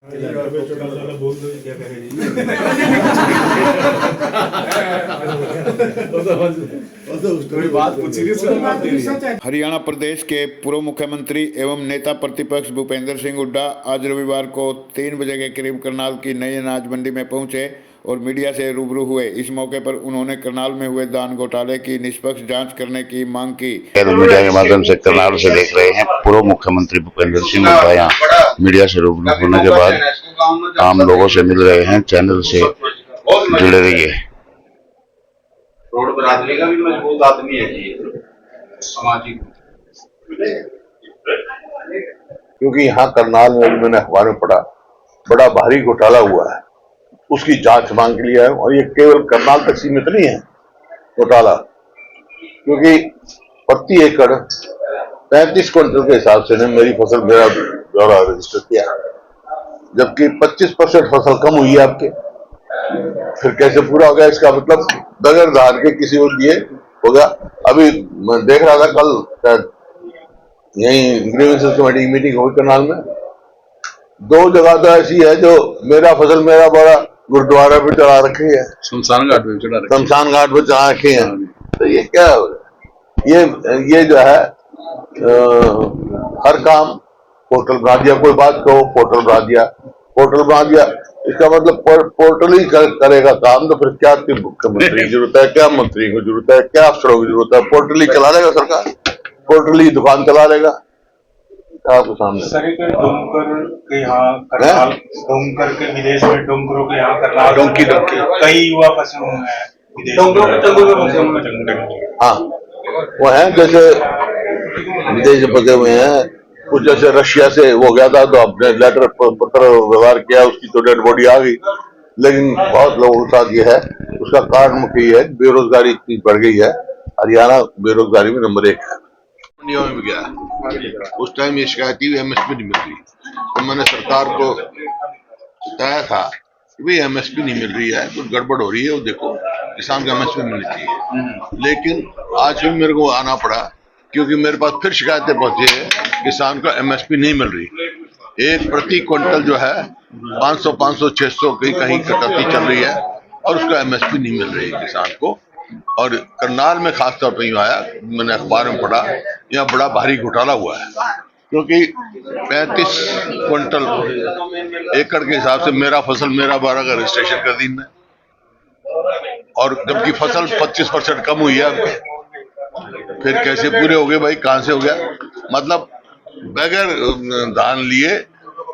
बोल दो क्या करेगी। हरियाणा प्रदेश के पूर्व मुख्यमंत्री एवं नेता प्रतिपक्ष भूपेंद्र सिंह हुड्डा आज रविवार को 3 बजे के करीब करनाल की नई अनाज मंडी में पहुंचे और मीडिया से रूबरू हुए। इस मौके पर उन्होंने करनाल में हुए धान घोटाले की निष्पक्ष जांच करने की मांग की। मीडिया के माध्यम से करनाल से देख रहे हैं पूर्व मुख्यमंत्री भूपेंद्र सिंह हुड्डा यहाँ मीडिया से रूबरू होने के बाद आम लोगों से मिल रहे हैं। चैनल से जुड़े रहिए। रोड बरादरी का भी मजबूत आदमी है जी, सामाजिक। क्योंकि यहाँ करनाल में मैंने अखबार में पढ़ा बड़ा भारी घोटाला हुआ है, उसकी जांच मांग के लिए है। और ये केवल करनाल तक सीमित नहीं है घोटाला, क्योंकि प्रति एकड़ 35 क्विंटल के हिसाब से ने मेरी फसल मेरा ब्यौरा रजिस्टर किया, जबकि 25% फसल कम हुई है आपके। फिर कैसे पूरा हो गया? इसका मतलब बगैर धान के किसी को दिए होगा। अभी मैं देख रहा था कल यही ग्रीवेंसेस कमेटी की मीटिंग हुई करनाल में। 2 जगह तो ऐसी है जो मेरा फसल मेरा बड़ा गुरुद्वारा पे चढ़ा रखी है, शमशान घाट पे चढ़ा रखी है। शमशान घाट पे चढ़ा रखी है। तो ये क्या ये जो है हर काम पोर्टल बना दिया। कोई बात कहो पोर्टल बना दिया, पोर्टल बना दिया। इसका मतलब पोर्टल ही करेगा काम। तो फिर क्या मुख्यमंत्री की जरूरत है, क्या मंत्री की जरूरत है, क्या अफसरों की जरूरत है? पोर्टल ही चला लेगा सरकार, पोर्टल ही दुकान चला लेगा आपके सामने। सर एक डोमकर के यहाँ करनाल, डोमकर के विदेश में डोमकरों के यहाँ करनाल डोंकी कई युवा फंसे हुए हैं विदेश। हाँ, वो है जैसे विदेश में फंसे हुए हैं। कुछ जैसे रशिया से वो गया था तो अपने लेटर पत्र व्यवहार किया, उसकी तो डेड बॉडी आ गई। लेकिन बहुत लोगों के साथ ये है, उसका कारण मुख्य ये है बेरोजगारी इतनी बढ़ गई है। हरियाणा बेरोजगारी में नंबर 1 है। मंडियों में गया उस टाइम ये शिकायत थी एमएसपी नहीं मिल रही, तो मैंने सरकार को बताया था कि भाई एमएसपी नहीं मिल रही है, कुछ गड़बड़ हो रही है, वो देखो किसान को एमएसपी मिलनी चाहिए। लेकिन आज भी मेरे को आना पड़ा क्योंकि मेरे पास फिर शिकायतें पहुंची है, किसान को एमएसपी नहीं मिल रही। एक प्रति क्विंटल जो है 500, 500, 600 कहीं कटौती चल रही है और उसका एमएसपी नहीं मिल रही है किसान को। और करनाल में खासतौर पर यूँ आया, मैंने अखबार में पढ़ा यहाँ बड़ा भारी घोटाला हुआ है, क्योंकि 35 क्विंटल एकड़ के हिसाब से मेरा फसल मेरा 12 का रजिस्ट्रेशन कर दी इनने, और जबकि फसल 25% कम हुई है आपके। फिर कैसे पूरे हो गए भाई? कहां से हो गया? मतलब बगैर धान लिए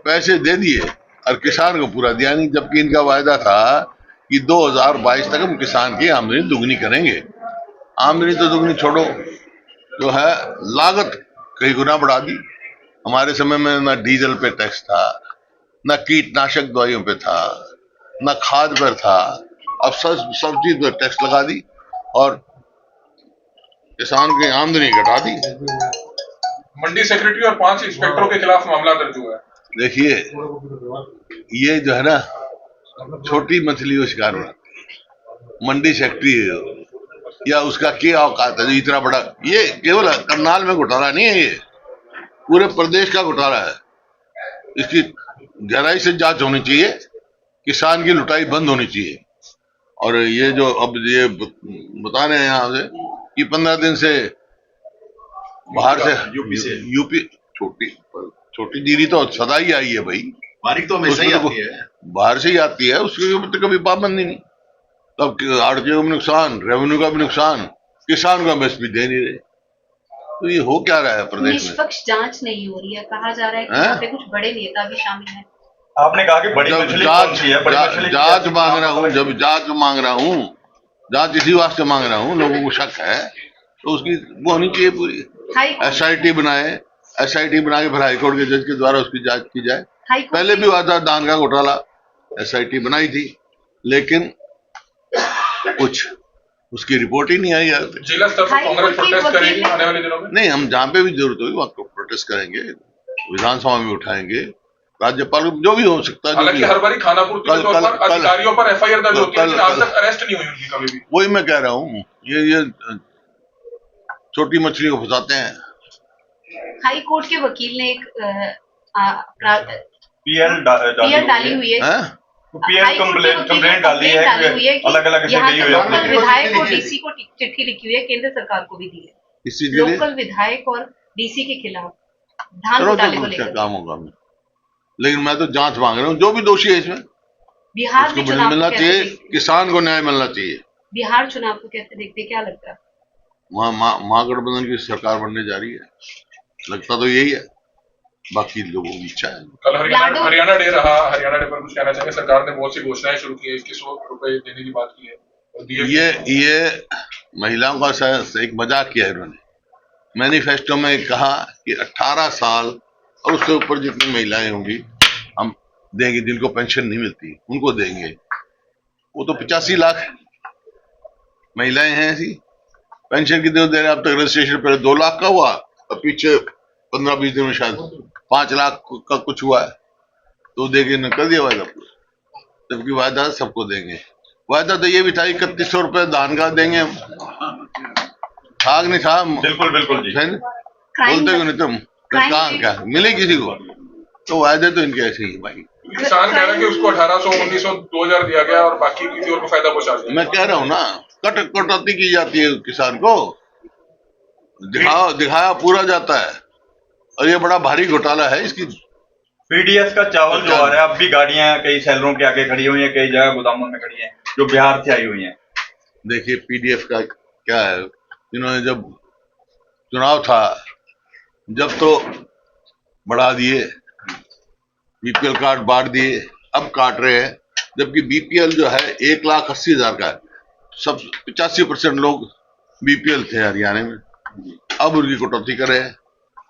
पैसे दे दिए और किसान को पूरा दिया नहीं, जबकि इनका वायदा था कि 2022 तक हम किसान की आमदनी दुगनी करेंगे। आमदनी तो दुगनी छोड़ो, जो है लागत कई गुना बढ़ा दी। हमारे समय में ना डीजल पे टैक्स था, ना कीटनाशक दवाइयों पे था, ना खाद पर था। अब सब चीज पर टैक्स लगा दी और किसान की आमदनी घटा दी। मंडी सेक्रेटरी और 5 इंस्पेक्टरों के खिलाफ मामला दर्ज हुआ है। देखिए ये जो है ना छोटी मछली को शिकार बनाती है। मंडी सेक्रेटरी या उसका क्या औकात है जो इतना बड़ा? ये केवल करनाल में घोटाला नहीं है, ये पूरे प्रदेश का घोटाला है। इसकी गहराई से जांच होनी चाहिए, किसान की लुटाई बंद होनी चाहिए। और ये जो अब ये बता रहे हैं यहाँ से कि 15 दिन से बाहर से यूपी छोटी जीरी तो सदा ही आई है भाई, बारीक तो हमेशा ही आती है, बाहर से ही आती है, उसके ऊपर तो कभी पाबंदी नहीं। तब आड़तियों को भी नुकसान, रेवेन्यू का भी नुकसान, किसान को एमएसपी दे नहीं रहे। तो ये हो क्या रहा है प्रदेश में? निष्पक्ष जांच नहीं हो रही है, कहा जा रहा है कि यहाँ पे कुछ बड़े नेता भी शामिल हैं। आपने कहा कि बड़ी मछली कौन सी है? बड़ी मछली जांच मांग रहा हूँ, जब जांच मांग रहा हूँ, जांच इसी वास्ते मांग रहा हूँ, लोगों को शक है तो उसकी वो होनी चाहिए पूरी। एसआईटी बनाए, एसआईटी बना के फिर हाईकोर्ट के जज के द्वारा उसकी जांच की जाए। पहले भी हुआ था धान का घोटाला, एसआईटी बनाई थी, लेकिन कुछ उसकी रिपोर्ट ही नहीं आई यार। जिला स्तर पर कांग्रेस प्रोटेस्ट करेगी आने वाले दिनों में? नहीं, हम जहाँ पे भी जरूरत होगी वहाँ प्रोटेस्ट करेंगे, विधानसभा में उठाएंगे, राज्यपाल जो भी हो सकता है। हालांकि हर बार खानापूर्ति के तौर पर अधिकारियों पर एफआईआर दर्ज होती है, लेकिन आज तक अरेस्ट नहीं हुई उनकी कभी भी। वही मैं कह रहा हूँ, ये छोटी मछली को फंसाते हैं। हाई कोर्ट के वकील ने एक पीएल डाली हुई है, हैं? पीएल कंप्लेंट डाली है, अलग अलग ऐसे गई हुई है। लोकल विधायक और डीसी को चिट्ठी लिखी हुई है, केंद्र सरकार को भी दी है, इस चीज के लिए लोकल विधायक और डीसी के खिलाफ धान चलो घोटाले को क्या लेकर। काम होगा, लेकिन मैं तो जांच मांग रहा हूँ, जो भी दोषी है इसमें बिहार उसको में चुनाव मिलना को कैसे चाहिए, देखते हैं? किसान को न्याय मिलना चाहिए। बिहार चुनाव को कैसे देखते हैं? क्या लगता है? महागठबंधन की सरकार बनने जा रही है, लगता तो यही है, बाकी लोगों की इच्छा है। कल लाडो- हरियाणा डे रहा, हरियाणा डे पर कुछ कहना चाहिए? सरकार ने बहुत सी घोषणाएं शुरू की है, 2100 रुपए देने की बात की है और दिए। ये महिलाओं का एक मजाक किया है इन्होंने। मैनिफेस्टो में कहा कि 18 साल और उससे ऊपर जितनी महिलाएं होंगी हम देंगे, जिनको पेंशन नहीं मिलती उनको देंगे। वो तो 85 लाख महिलाएं हैं ऐसी, पेंशन कितने दे रहे हैं? अब तक रजिस्ट्रेशन पहले 2 लाख का हुआ, अब पीछे 15-20 दिन में शायद 5 लाख का कुछ हुआ है, तो देंगे न कर दिया वायदा पूरा, जबकि वायदा सबको देंगे। वायदा तो ये भी था 3100 रुपए दान का देंगे, भाग नहीं था। बिल्कुल जी। बोलते क्यों नहीं तुम? कहाँ क्या मिले किसी को? तो वायदे तो इनके ऐसे ही भाई। किसान कह रहे हैं कि उसको 1800, 1900, 2000 दिया गया और बाकी किसी और को फायदा पहुंचा दिया। मैं कह रहा हूँ ना, कटौती की जाती है किसान को, दिखाया पूरा जाता है, और ये बड़ा भारी घोटाला है इसकी। पीडीएस का चावल जो आ रहा है, अब भी गाड़ियां कई शहरों के आगे खड़ी हुई हैं, कई जगह गोदामों में खड़ी हैं जो बिहार से आई हुई हैं। देखिए पीडीएफ का क्या है, इन्होंने जब चुनाव था जब तो बढ़ा दिए, बीपीएल कार्ड बांट दिए, अब काट रहे हैं, जबकि बीपीएल जो है 1,80,000 का है। सब 85% लोग बीपीएल थे हरियाणा में, अब उनकी कटौती करे,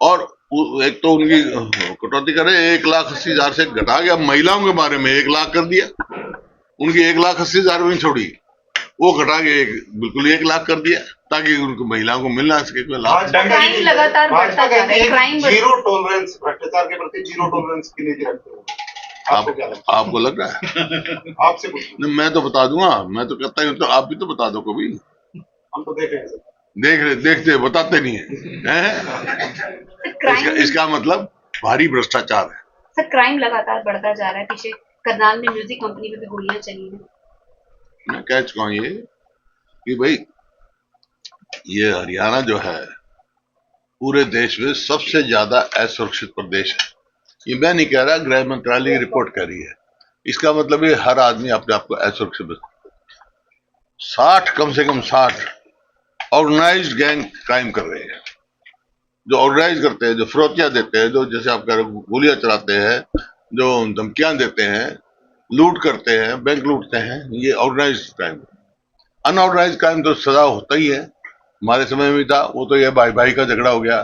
और एक तो उनकी कटौती करे 1,80,000 से घटा के अब महिलाओं के बारे में 1 लाख कर दिया, उनकी 1,80,000 में छोड़ी, वो घटा के बिल्कुल 1 लाख कर दिया ताकि उनको महिलाओं को मिल ना सके कोई लाभ। क्राइम लगातार बढ़ता जा रहा है, क्राइम जीरो टॉलरेंस, भ्रष्टाचार के प्रति जीरो टॉलरेंस की नीति रखते हो, आपको क्या लगता आपको लग रहा है? है? आपसे कुछ नहीं, मैं तो बता दूंगा, मैं तो कहता हूँ, तो आप भी तो बता दो कभी। हम तो देख रहे हैं, देखते बताते नहीं है। इसका मतलब भारी भ्रष्टाचार है। सर क्राइम लगातार बढ़ता जा रहा है। पीछे करनाल में म्यूजिक कंपनी में भी गोलियां चली हैं। मैं कह चुका हूँ ये कि भाई ये हरियाणा जो है पूरे देश में सबसे ज्यादा असुरक्षित प्रदेश है। ये मैं नहीं कह रहा, गृह मंत्रालय की रिपोर्ट कह रही है। इसका मतलब ये हर आदमी अपने आप को असुरक्षित, 60 कम से कम 60 ऑर्गेनाइज्ड गैंग क्राइम कर रहे हैं, जो ऑर्गेनाइज करते हैं, जो फिरौतियां देते हैं, जो जैसे आप कह रहे हो गोलियां चलाते हैं, जो धमकियां देते हैं, लूट करते हैं, बैंक लूटते हैं, ये ऑर्गेनाइज्ड क्राइम। अनऑर्गेनाइज्ड क्राइम तो सजा होता ही है, हमारे समय में था, वो तो ये भाई भाई का झगड़ा हो गया,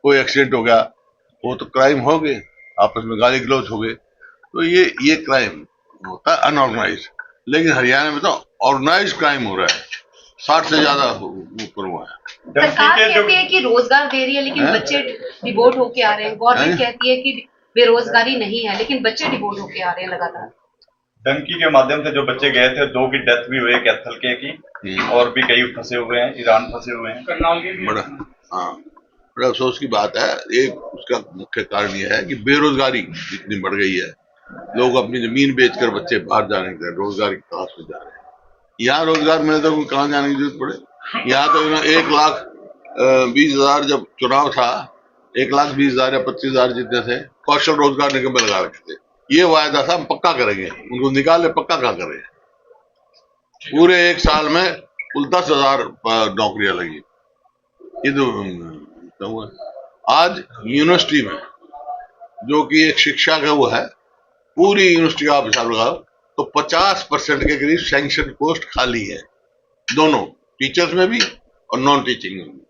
कोई एक्सीडेंट हो गया, वो तो क्राइम हो गए, आपस में गाली गलौज हो गए, तो ये क्राइम होता है अनऑर्गेनाइज। लेकिन हरियाणा में तो ऑर्गेनाइज क्राइम हो रहा है, 60 से ज्यादा ऊपर हुआ है। सरकार कहती है कि रोजगार दे रही है, लेकिन बच्चे डिवोट होके आ रहे हैं। गवर्नमेंट कहती है कि बेरोजगारी नहीं है, लेकिन बच्चे डिवोट होके आ रहे हैं लगातार। डंकी के माध्यम से जो बच्चे गए थे, 2 की डेथ भी हुई है कैथल के की, और भी कई फंसे हुए हैं, ईरान फंसे हुए हैं। बड़ा अफसोस की बात है। एक उसका मुख्य कारण यह है कि बेरोजगारी इतनी बढ़ गई है, लोग अपनी जमीन बेचकर बच्चे बाहर जाने के रोजगार की तलाश में जा रहे हैं। यहाँ रोजगार मिले तो कहाँ जाने की जरूरत पड़े। यहाँ तो 1,20,000 जब चुनाव था, 1,20,000 या 25,000 जितने थे कौशल रोजगार निगम में लगा रखे थे। ये वायदा था हम पक्का करेंगे, उनको निकाले, पक्का क्या करें। पूरे 1 साल में कुल 10,000 नौकरियां लगी। ये तो हुआ। आज यूनिवर्सिटी में जो कि एक शिक्षा का वो है, पूरी यूनिवर्सिटी का आप हिसाब लगाओ तो 50% के करीब सैंक्शन पोस्ट खाली है, दोनों टीचर्स में भी और नॉन टीचिंग में भी।